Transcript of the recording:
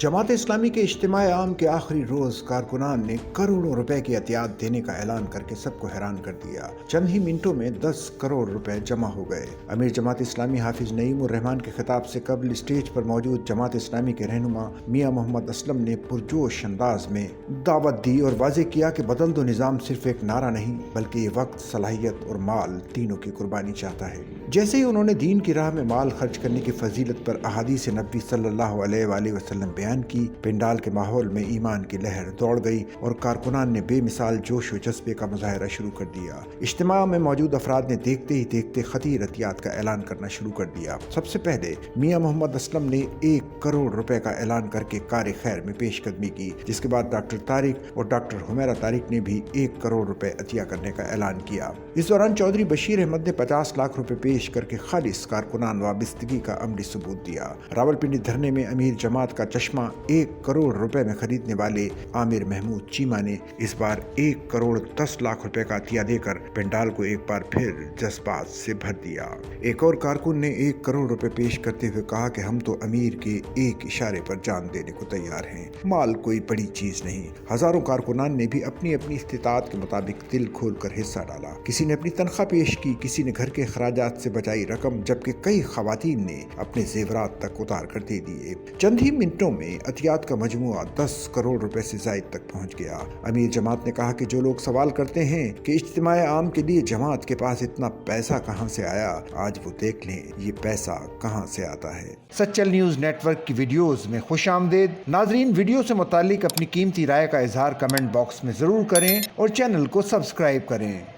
जमात इस्लामी के इज्तिमाए आम के आखिरी रोज कारकुनान ने करोड़ों रुपए की अतियात देने का ऐलान करके सबको हैरान कर दिया। चंद ही मिनटों में 10 करोड़ रुपए जमा हो गए। अमीर जमात इस्लामी हाफिज नईम उर रहमान के खिताब से कबल स्टेज पर मौजूद जमात इस्लामी के रहनुमा मियां मोहम्मद असलम ने पुरजोश अंदाज में दावत दी और वाज़ेह किया कि बदल दो निज़ाम सिर्फ एक नारा नहीं बल्कि ये वक्त, सलाहियत और माल तीनों की कुर्बानी चाहता है। जैसे ही उन्होंने दीन की राह में माल खर्च करने की फजीलत पर अहादीस नबी सल्लल्लाहु अलैहि वसल्लम बयान की, पिंडाल के माहौल में ईमान की लहर दौड़ गई और कारकुनान ने बेमिसाल जोश व जज्बे का मुजाहरा शुरू कर दिया। इज्तिमा में मौजूद अफराद ने देखते ही देखते खतीर अतियात का ऐलान करना शुरू कर दिया। सबसे पहले मियां मोहम्मद असलम ने 1 करोड़ रुपए का ऐलान करके कार खैर में पेशकदमी की, जिसके बाद डॉक्टर तारिक और डॉक्टर हुमैरा तारिक ने भी 1 करोड़ रुपए अतिया करने का ऐलान किया। इस दौरान चौधरी बशीर अहमद ने 50 लाख रुपए पेश करके खालिस कारकुनान वाबस्तगी का अमली सबूत दिया। रावलपिंडी धरने में अमीर जमात का चश्मा 1 करोड़ रुपए में खरीदने वाले आमिर महमूद चीमा ने इस बार 1 करोड़ 10 लाख रुपए का अतिया देकर पंडाल को एक बार फिर जज्बात से भर दिया। एक और कारकुन ने 1 करोड़ रुपए पेश करते हुए कहा कि हम तो अमीर के एक इशारे पर जान देने को तैयार हैं, माल कोई बड़ी चीज नहीं। हजारों कारकुनान ने भी अपनी अपनी इस्तिताअत के मुताबिक दिल खोल कर हिस्सा डाला। किसी ने अपनी तनख्वाह पेश की, किसी ने घर के खराजात से बचाई रकम, जबकि कई खवातीन ने अपने जेवरात तक उतार कर दे दिए। चंद ही मिनटों में अतियात का मजमुआ 10 करोड़ रुपए से जायद तक पहुंच गया। अमीर जमात ने कहा कि जो लोग सवाल करते हैं कि इज्तिमाए आम के लिए जमात के पास इतना पैसा कहां से आया, आज वो देख लें ये पैसा कहां से आता है। सच्चल न्यूज नेटवर्क की वीडियोस में खुशामदीद। नाजरीन, वीडियो से मुतालिक अपनी कीमती राय का इजहार कमेंट बॉक्स में जरूर करें और चैनल को सब्सक्राइब करें।